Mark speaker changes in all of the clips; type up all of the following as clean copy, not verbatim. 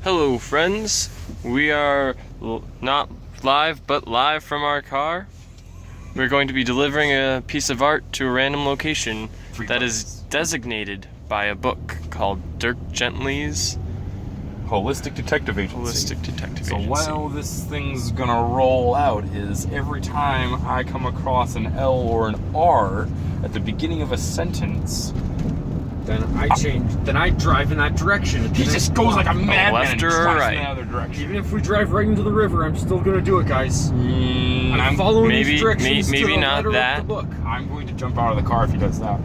Speaker 1: Hello, friends. We are not live, but live from our car. We're going to be delivering a piece of art to a random location that is designated by a book called Dirk Gently's
Speaker 2: Holistic Detective Agency.
Speaker 1: So
Speaker 2: while this thing's gonna roll out is every time I come across an L or an R at the beginning of a sentence,
Speaker 3: then I drive in that direction.
Speaker 2: he just goes like a madman
Speaker 1: left
Speaker 2: and
Speaker 1: or
Speaker 2: drives
Speaker 1: right?
Speaker 2: in the other direction.
Speaker 3: Even if we drive right into the river, I'm still gonna do it, guys.
Speaker 2: And I'm
Speaker 3: following
Speaker 1: maybe-
Speaker 3: these directions
Speaker 1: maybe
Speaker 3: to the
Speaker 1: not
Speaker 3: letter of
Speaker 1: that.
Speaker 3: the book.
Speaker 2: I'm going to jump out of the car if he does that.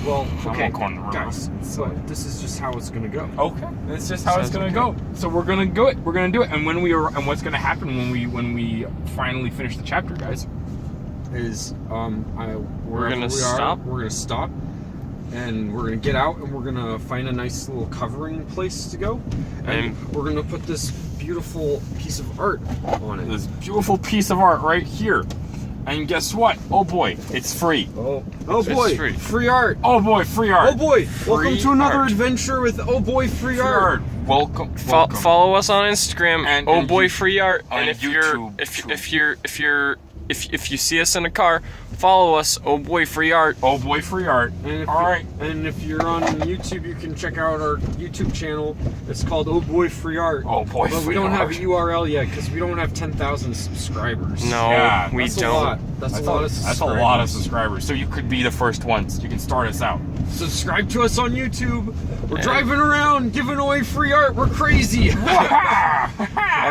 Speaker 3: Well, okay,
Speaker 2: I'm going to run.
Speaker 3: guys, but this is just how it's gonna go.
Speaker 2: Okay, that's just how it's
Speaker 1: Sounds
Speaker 2: gonna
Speaker 1: okay.
Speaker 2: go. So we're gonna do it. We're gonna do it. And what's gonna happen when we finally finish the chapter, guys?
Speaker 3: Is
Speaker 1: We're gonna stop?
Speaker 3: We're gonna stop, and we're gonna get out, and we're gonna find a nice little covering place to go, and we're gonna put this beautiful piece of art on it.
Speaker 2: This beautiful piece of art right here. And guess what? Oh boy, it's free.
Speaker 3: Oh
Speaker 1: It's
Speaker 3: boy,
Speaker 1: free.
Speaker 3: free art.
Speaker 2: Oh boy, free art.
Speaker 3: Oh boy, welcome to another
Speaker 1: art.
Speaker 3: adventure with Oh Boy Free Art.
Speaker 2: Welcome.
Speaker 1: Follow us on Instagram,
Speaker 2: And
Speaker 1: Oh Boy Free Art.
Speaker 2: on
Speaker 1: And if
Speaker 2: YouTube,
Speaker 1: if you see us in a car, follow us, Oh Boy Free Art.
Speaker 2: Oh boy, free art.
Speaker 3: And if
Speaker 2: All right.
Speaker 3: And if you're on YouTube, you can check out our YouTube channel. It's called Oh Boy Free Art.
Speaker 2: Oh boy,
Speaker 3: But we
Speaker 2: free
Speaker 3: don't have
Speaker 2: art.
Speaker 3: a URL yet because we don't have 10,000 subscribers.
Speaker 1: No,
Speaker 2: Yeah,
Speaker 1: we
Speaker 3: That's
Speaker 1: don't.
Speaker 3: A lot. That's a lot of subscribers.
Speaker 2: That's a lot of subscribers. So you could be the first ones. You can start us out.
Speaker 3: Subscribe to us on YouTube. We're driving around giving away free art. We're crazy.
Speaker 1: All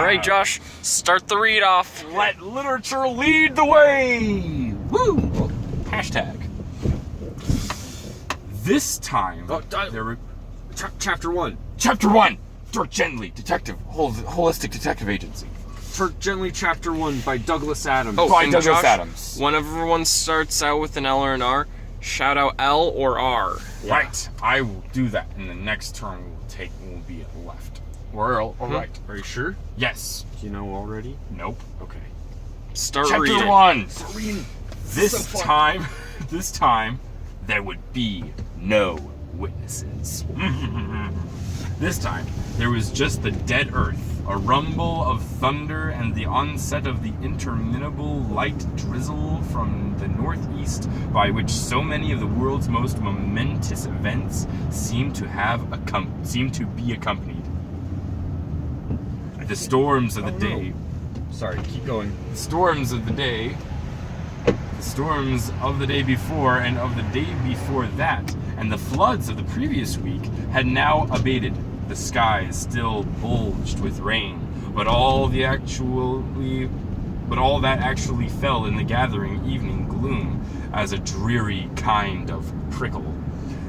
Speaker 1: right, Josh, start the read off.
Speaker 2: Let literature lead the way. Woo! Hashtag. This time, there were
Speaker 3: Chapter 1.
Speaker 2: Chapter 1. Dirk Gently, Detective, Holistic Detective Agency.
Speaker 3: Dirk Gently, Chapter 1 by Douglas Adams.
Speaker 2: By
Speaker 1: and
Speaker 2: Douglas
Speaker 1: Josh,
Speaker 2: Adams.
Speaker 1: Whenever one starts out with an L or an R, shout out L or R.
Speaker 2: Right. I will do that. And the next turn will be at left. Or right.
Speaker 3: Are you sure?
Speaker 2: Yes.
Speaker 3: Do you know already?
Speaker 2: Nope.
Speaker 3: Okay.
Speaker 1: Start
Speaker 2: Chapter
Speaker 1: reading.
Speaker 2: 1.
Speaker 3: Reading.
Speaker 2: This time, there would be no witnesses. This time, there was just the dead earth, a rumble of thunder, and the onset of the interminable light drizzle from the northeast by which so many of the world's most momentous events seem to be accompanied. The storms of the day.
Speaker 3: Sorry, keep going.
Speaker 2: The storms of the day before and of the day before that, and the floods of the previous week had now abated. The skies still bulged with rain, but all that actually fell in the gathering evening gloom as a dreary kind of prickle.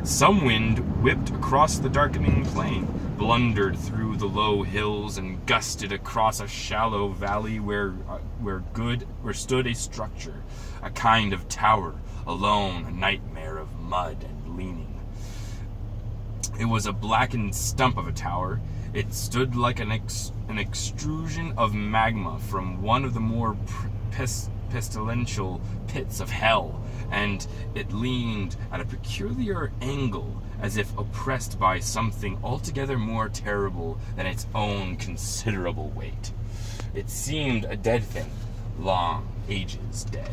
Speaker 2: Some wind whipped across the darkening plain, blundered through the low hills, and gusted across a shallow valley where stood a structure, a kind of tower, alone, a nightmare of mud and leaning. It was a blackened stump of a tower. It stood like an extrusion of magma from one of the more pestilential pits of hell, and it leaned at a peculiar angle, as if oppressed by something altogether more terrible than its own considerable weight. It seemed a dead thing, long ages dead.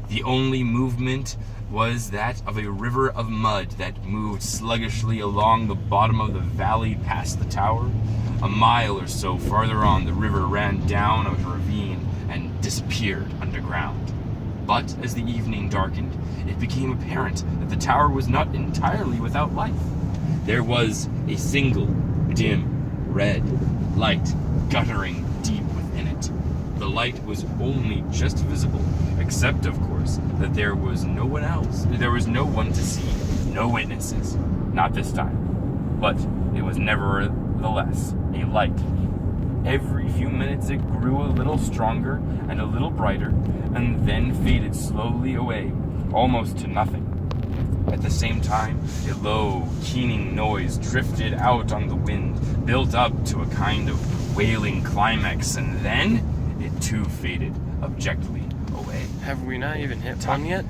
Speaker 2: The only movement was that of a river of mud that moved sluggishly along the bottom of the valley past the tower. A mile or so farther on, the river ran down a ravine and disappeared underground. But as the evening darkened, it became apparent that the tower was not entirely without life. There was a single, dim, red light guttering deep within it. The light was only just visible, except, of course, that there was no one else. There was no one to see, no witnesses. Not this time. But it was nevertheless a light. Every few minutes it grew a little stronger and a little brighter, and then faded slowly away, almost to nothing. At the same time, a low, keening noise drifted out on the wind, built up to a kind of wailing climax, and then it too faded abjectly away.
Speaker 1: Have we not even hit one yet?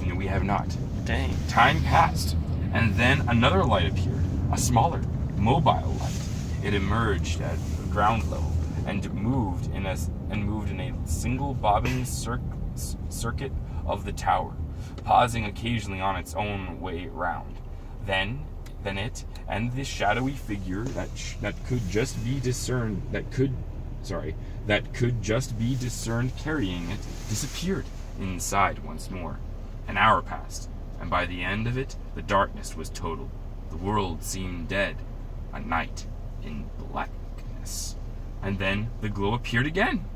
Speaker 2: No, we have not.
Speaker 1: Dang.
Speaker 2: Time passed, and then another light appeared, a smaller, mobile light. it emerged at ground level and moved in a single bobbing circuit of the tower, pausing occasionally on its own way round. Then it and the shadowy figure that could just be discerned carrying it disappeared inside once more. An hour passed, and by the end of it, the darkness was total. The world seemed dead, a night in blackness. And then the glow appeared again.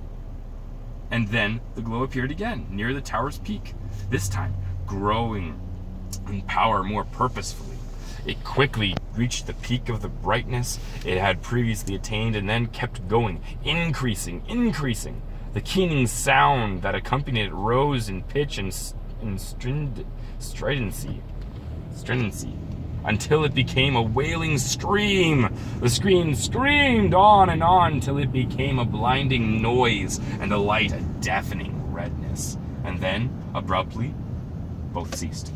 Speaker 2: Near the tower's peak, this time growing in power more purposefully. It quickly reached the peak of the brightness it had previously attained and then kept going, increasing. The keening sound that accompanied it rose in pitch and stridency, until it became a wailing scream. The scream screamed on till it became a blinding noise and a light a deafening redness. And then, abruptly, both ceased.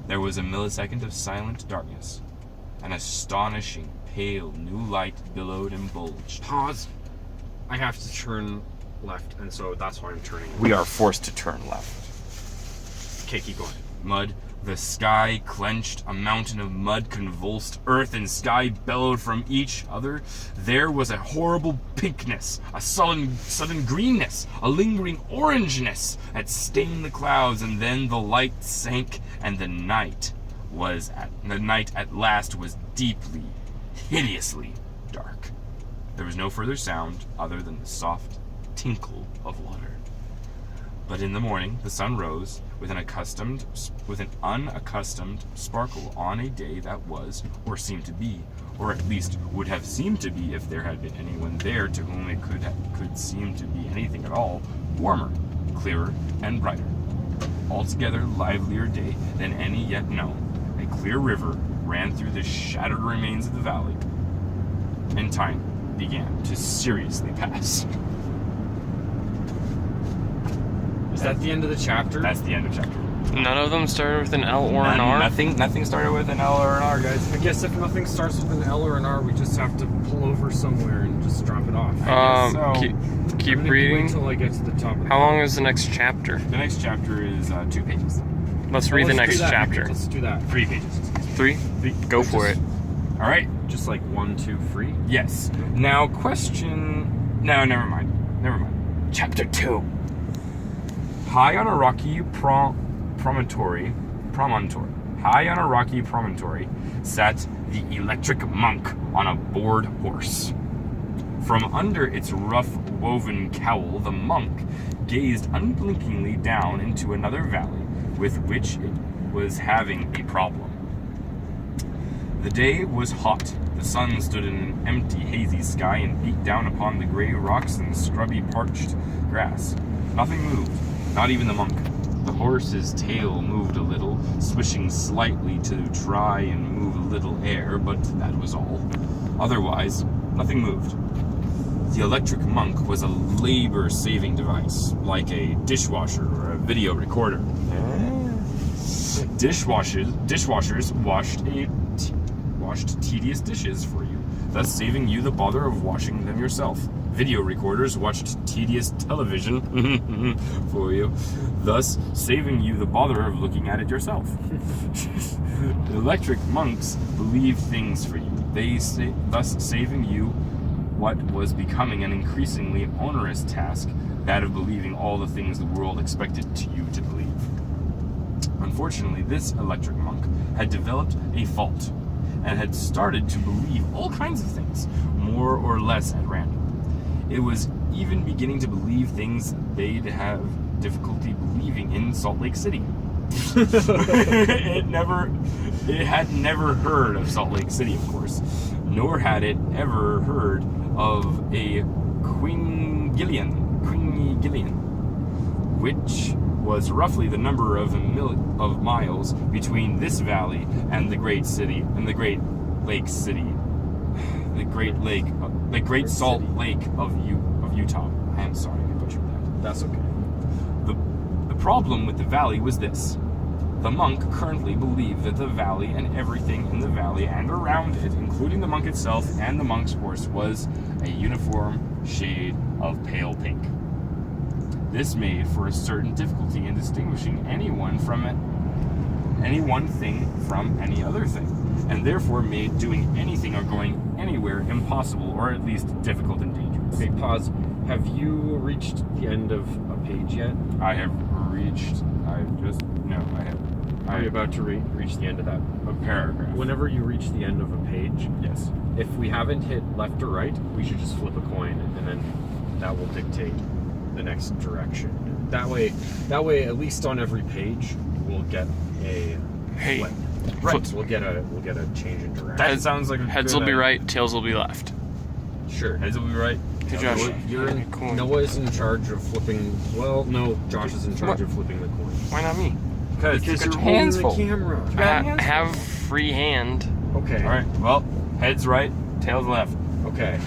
Speaker 2: There was a millisecond of silent darkness. An astonishing, pale, new light billowed and bulged.
Speaker 3: Pause. I have to turn left, and so that's why I'm turning.
Speaker 2: We are forced to turn left.
Speaker 3: Okay, keep going.
Speaker 2: Mud. The sky clenched, a mountain of mud convulsed, earth and sky bellowed from each other. There was a horrible pinkness, a sudden greenness, a lingering orangeness that stained the clouds, and then the light sank, and the night at last was deeply, hideously dark. There was no further sound other than the soft tinkle of water. But in the morning, the sun rose with an unaccustomed sparkle on a day that was, or seemed to be, or at least would have seemed to be if there had been anyone there to whom it could seem to be anything at all, warmer, clearer, and brighter. Altogether livelier day than any yet known. A clear river ran through the shattered remains of the valley, and time began to seriously pass.
Speaker 3: Is that the end of the chapter?
Speaker 2: That's the end of chapter.
Speaker 1: None of them started with an L or an R?
Speaker 2: Nothing started with an L or an R, guys.
Speaker 3: I guess if nothing starts with an L or an R, we just have to pull over somewhere and just drop it off.
Speaker 1: Keep
Speaker 3: I'm gonna
Speaker 1: reading.
Speaker 3: Wait till I get to the top.
Speaker 1: How long is the next chapter?
Speaker 2: The next chapter is 2 pages.
Speaker 1: Let's read the next chapter.
Speaker 3: Let's do that.
Speaker 2: 3 pages.
Speaker 1: 3? Go for it.
Speaker 2: All right.
Speaker 3: Just like 1, 2, 3.
Speaker 2: Yes. Now, No, never mind. Chapter 2. High on a rocky promontory, sat the electric monk on a bored horse. From under its rough-woven cowl, the monk gazed unblinkingly down into another valley with which it was having a problem. The day was hot. The sun stood in an empty, hazy sky and beat down upon the gray rocks and scrubby, parched grass. Nothing moved, not even the monk. The horse's tail moved a little, swishing slightly to try and move a little air, but that was all. Otherwise, nothing moved. The electric monk was a labor-saving device, like a dishwasher or a video recorder. Dishwashers washed tedious dishes for you, thus saving you the bother of washing them yourself. Video recorders watched tedious television for you, thus saving you the bother of looking at it yourself. The electric monks believed things for you, thus saving you what was becoming an increasingly onerous task, that of believing all the things the world expected you to believe. Unfortunately, this electric monk had developed a fault, and had started to believe all kinds of things, more or less at random. It was even beginning to believe things they'd have difficulty believing in Salt Lake City. It had never heard of Salt Lake City, of course, nor had it ever heard of a Quingillian, which was roughly the number of miles between this valley and the Great Salt Lake of Utah. I am sorry, I butchered that.
Speaker 3: That's okay.
Speaker 2: The problem with the valley was this. The monk currently believed that the valley and everything in the valley and around it, including the monk itself and the monk's horse, was a uniform shade of pale pink. This made for a certain difficulty in distinguishing any one thing from any other thing, and therefore made doing anything or going anywhere impossible, or at least difficult and dangerous.
Speaker 3: Okay, pause. Have you reached the end of a page yet?
Speaker 2: I have reached.
Speaker 3: Are you about to reach the end of that?
Speaker 2: A paragraph.
Speaker 3: Whenever you reach the end of a page,
Speaker 2: Yes.
Speaker 3: if we haven't hit left or right, we should just flip a coin, and then that will dictate the next direction. That way, at least on every page, we'll get a
Speaker 1: Hey,
Speaker 3: flip.
Speaker 1: flip.
Speaker 3: We'll get a change in direction.
Speaker 2: That sounds like a
Speaker 1: Heads
Speaker 2: good
Speaker 1: will be
Speaker 2: idea.
Speaker 1: right, tails will be left.
Speaker 3: Sure.
Speaker 2: Heads will be right.
Speaker 1: Hey, Josh,
Speaker 3: You're
Speaker 1: give me a coin.
Speaker 3: Noah's in charge of flipping. Well, no, Josh is in charge
Speaker 1: What?
Speaker 3: of flipping the coin.
Speaker 1: Why not me?
Speaker 2: Because
Speaker 3: Because
Speaker 2: you're
Speaker 3: you're
Speaker 2: hands
Speaker 3: holding
Speaker 2: full.
Speaker 3: the camera.
Speaker 1: I have free hand.
Speaker 3: Okay.
Speaker 2: All right. Well, heads right, tails left.
Speaker 3: Okay.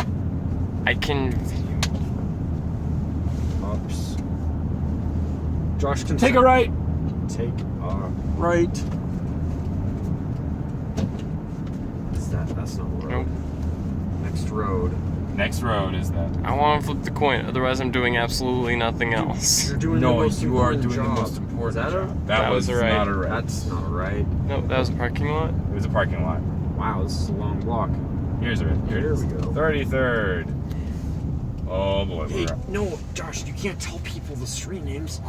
Speaker 1: I can.
Speaker 3: Ups. Josh can
Speaker 2: Take a right.
Speaker 3: Take a
Speaker 2: Right.
Speaker 3: That's not the road.
Speaker 1: Nope.
Speaker 3: Next road.
Speaker 2: Next road is that.
Speaker 1: I want to flip the coin. Otherwise, I'm doing absolutely nothing else.
Speaker 3: You're doing
Speaker 2: No,
Speaker 3: the most
Speaker 2: you are
Speaker 3: important
Speaker 2: doing the
Speaker 3: job.
Speaker 2: most important
Speaker 3: Is that
Speaker 2: job.
Speaker 1: That was a right.
Speaker 2: not a right.
Speaker 3: That's not right.
Speaker 1: No, that was a parking lot.
Speaker 2: It was a parking lot.
Speaker 3: Wow, this is a long block.
Speaker 2: Here's it.
Speaker 3: Here we go.
Speaker 2: 33rd. Oh boy.
Speaker 3: Hey,
Speaker 2: we're up.
Speaker 3: no, Josh, you can't tell people the street names,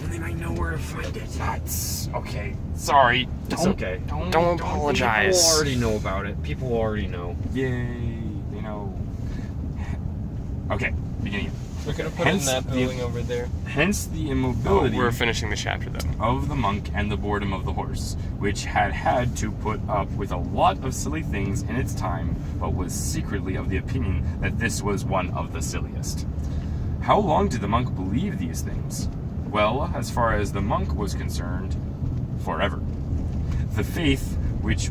Speaker 3: and they might know where to find it.
Speaker 2: That's okay. Sorry.
Speaker 3: It's okay.
Speaker 1: Don't apologize.
Speaker 3: People already know about it. People already know.
Speaker 2: Yay. They know. Okay. Beginning.
Speaker 1: We're gonna put
Speaker 2: Hence
Speaker 1: in that
Speaker 2: the-
Speaker 1: building over there.
Speaker 2: Hence the
Speaker 1: Oh,
Speaker 2: immobility
Speaker 1: we're finishing the chapter though.
Speaker 2: of the monk and the boredom of the horse, which had to put up with a lot of silly things in its time, but was secretly of the opinion that this was one of the silliest. How long did the monk believe these things? Well, as far as the monk was concerned, forever. The faith which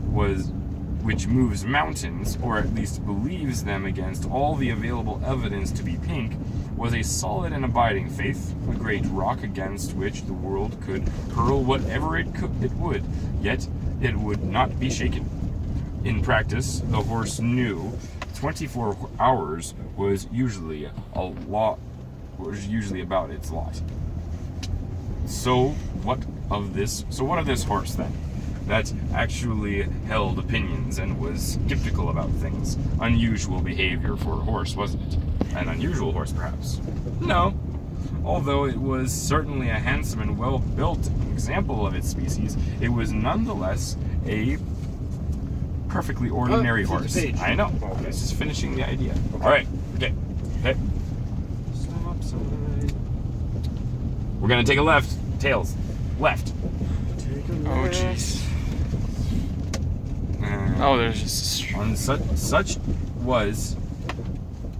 Speaker 2: moves mountains, or at least believes them against all the available evidence to be pink, was a solid and abiding faith, a great rock against which the world could hurl whatever it would, yet it would not be shaken. In practice, the horse knew 24 hours was usually about its lot. So what of this horse then? That actually held opinions and was skeptical about things. Unusual behavior for a horse, wasn't it? An unusual horse, perhaps? No. Although it was certainly a handsome and well-built example of its species, it was nonetheless a perfectly ordinary
Speaker 3: flip the
Speaker 2: horse.
Speaker 3: page.
Speaker 2: I know.
Speaker 3: Okay.
Speaker 2: It's just finishing the idea. All right. Okay.
Speaker 3: Stop sign.
Speaker 2: We're gonna take a left. Tails. Left.
Speaker 3: Take a
Speaker 1: Oh
Speaker 3: left.
Speaker 1: jeez. Oh, there's just a street.
Speaker 2: On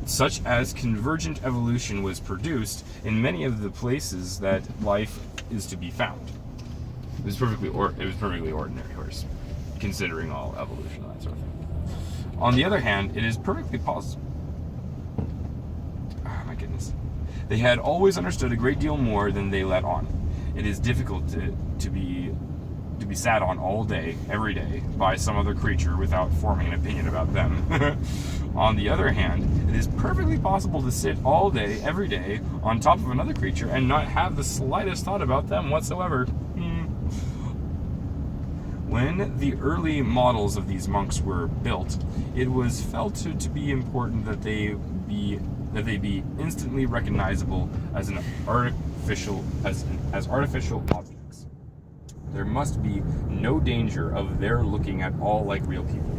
Speaker 2: such as convergent evolution was produced in many of the places that life is to be found. It was perfectly ordinary horse, considering all evolution and that sort of thing. On the other hand, it is perfectly possible. Oh my goodness. They had always understood a great deal more than they let on. It is difficult to be sat on all day, every day, by some other creature without forming an opinion about them. On the other hand, it is perfectly possible to sit all day, every day, on top of another creature and not have the slightest thought about them whatsoever. When the early models of these monks were built, it was felt to be important that they be instantly recognizable as artificial objects. There must be no danger of their looking at all like real people.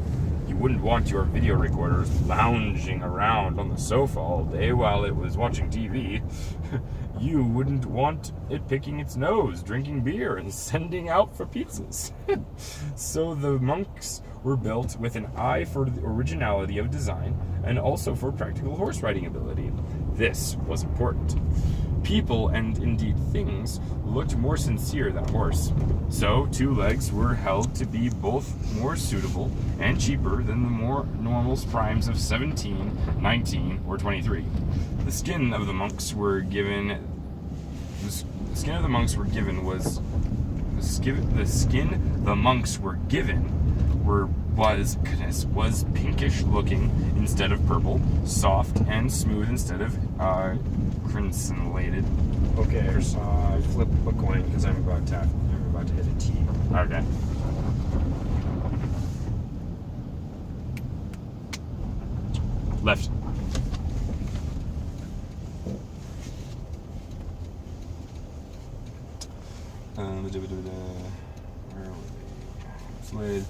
Speaker 2: You wouldn't want your video recorders lounging around on the sofa all day while it was watching TV. You wouldn't want it picking its nose, drinking beer, and sending out for pizzas. So the monks were built with an eye for the originality of design and also for practical horse riding ability. This was important. People, and indeed things, looked more sincere than a horse. So, two legs were held to be both more suitable and cheaper than the more normal primes of 17, 19, or 23. The skin of the monks were given was the skin the monks were given was pinkish looking instead of purple, soft and smooth instead of crimsonlated.
Speaker 3: Okay, flip a coin because I'm about to hit a T.
Speaker 2: Okay. Left. Where were they?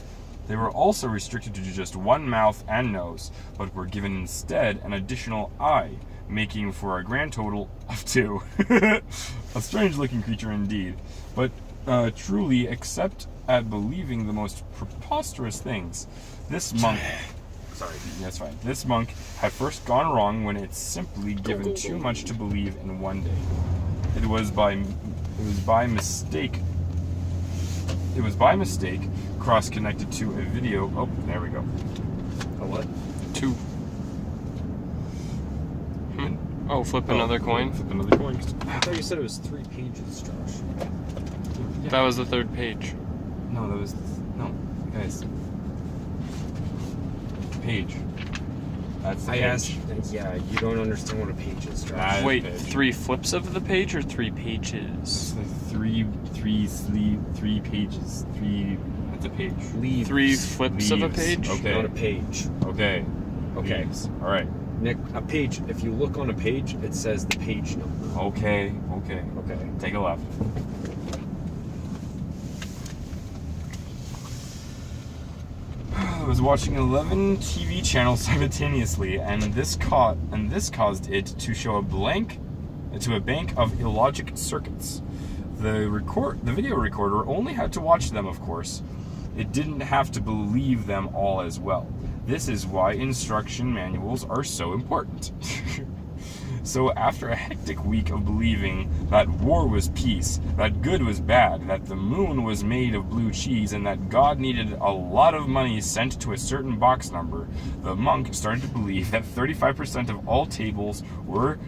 Speaker 2: They were also restricted to just one mouth and nose, but were given instead an additional eye, making for a grand total of 2. A strange-looking creature indeed, but truly, except at believing the most preposterous things. This monk... Sorry, that's fine. This monk had first gone wrong when it's simply given too much to believe in one day. It was by mistake cross-connected to a video. Oh, there we go.
Speaker 3: A what?
Speaker 1: 2. Oh, flip another coin.
Speaker 2: Flip another coin.
Speaker 3: I thought you said it was 3 pages, Josh.
Speaker 1: Yeah. That was the 3rd page.
Speaker 2: No, that was... No, guys. Page. That's the page.
Speaker 3: asked... Yeah, you don't understand what a page is, Josh.
Speaker 1: Wait, 3 flips of the page or 3 pages?
Speaker 2: It's like three pages. That's a page.
Speaker 3: Leaves.
Speaker 1: 3 flips of a page?
Speaker 2: Okay.
Speaker 3: Not a page.
Speaker 2: Okay.
Speaker 3: Okay.
Speaker 2: Leaves. All right.
Speaker 3: Nick, a page, if you look on a page, it says the page number.
Speaker 2: Okay.
Speaker 3: Okay.
Speaker 2: Take a left. I was watching 11 TV channels simultaneously, and this caused it to show a bank of illogic circuits. The video recorder only had to watch them, of course. It didn't have to believe them all as well. This is why instruction manuals are so important. So after a hectic week of believing that war was peace, that good was bad, that the moon was made of blue cheese, and that God needed a lot of money sent to a certain box number, the monk started to believe that 35% of all tables were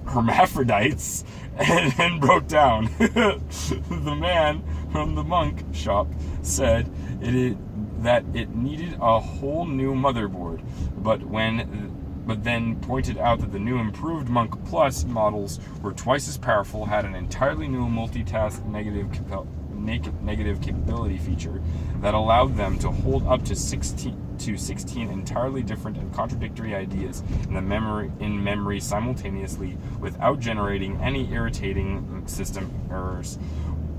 Speaker 2: hermaphrodites, and then broke down. The man from the monk shop said that it needed a whole new motherboard, but then pointed out that the new improved Monk Plus models were twice as powerful, had an entirely new multitask negative capability feature that allowed them to hold up to 16 entirely different and contradictory ideas in memory simultaneously without generating any irritating system errors,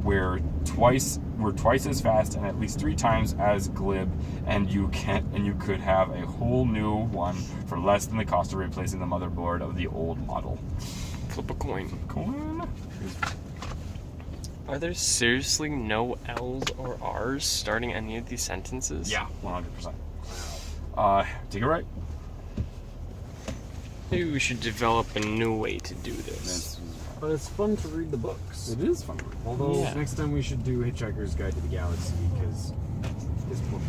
Speaker 2: were twice as fast and at least 3 times as glib, and you could have a whole new one for less than the cost of replacing the motherboard of the old model.
Speaker 1: Flip a coin.
Speaker 2: Coin.
Speaker 1: Are there seriously no L's or R's starting any of these sentences?
Speaker 2: Yeah, 100%. Take it right.
Speaker 1: Maybe we should develop a new way to do this.
Speaker 3: But it's fun to read the books.
Speaker 2: It is fun.
Speaker 3: Although,
Speaker 1: Yeah.
Speaker 3: next time we should do Hitchhiker's Guide to the Galaxy, because this book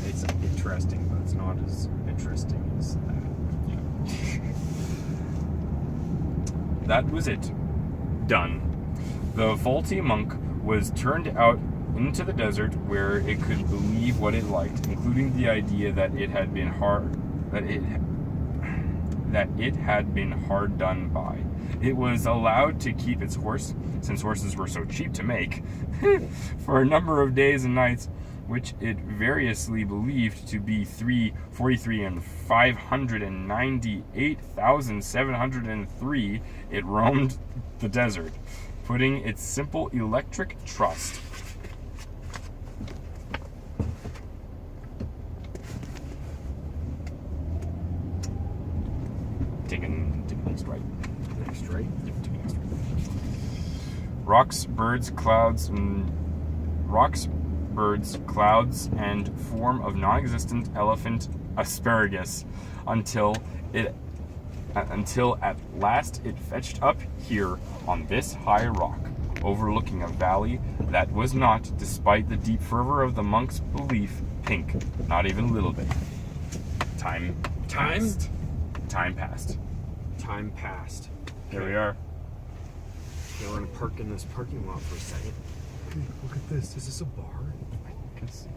Speaker 3: it's interesting, but it's not as interesting as that.
Speaker 2: That was it. Done. The faulty monk was turned out into the desert where it could believe what it liked, including the idea that it had been hard done by. It was allowed to keep its horse, since horses were so cheap to make, for a number of days and nights, which it variously believed to be 343 and 598,703. It roamed the desert, putting its simple electric trust taking next right.
Speaker 3: Next, right?
Speaker 2: Yep, taking next right. Rocks, birds, clouds, and form of non-existent elephant asparagus until at last it fetched up here on this high rock, overlooking a valley that was not, despite the deep fervor of the monk's belief, pink, not even a little bit. Time passed.
Speaker 3: Time passed.
Speaker 2: Here we are.
Speaker 3: Okay, we're gonna park in this parking lot for a second. Look at this. Is this a bar? I guess.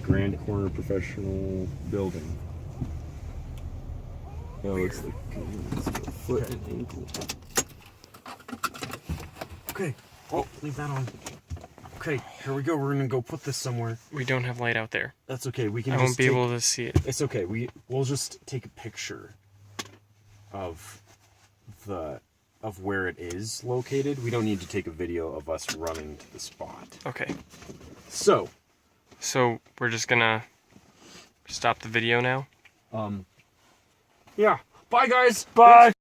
Speaker 3: Grand Corner Professional Building.
Speaker 1: No, it's like it's a foot and ankle.
Speaker 3: Okay. Oh, leave that on. Okay, here we go. We're gonna go put this somewhere.
Speaker 1: We don't have light out there.
Speaker 3: That's okay. We can.
Speaker 1: I won't be able to see it.
Speaker 3: It's okay. We'll just take a picture of where it is located. We don't need to take a video of us running to the spot.
Speaker 1: Okay.
Speaker 3: So
Speaker 1: we're just gonna stop the video now.
Speaker 3: Yeah. Bye, guys.
Speaker 1: Bye.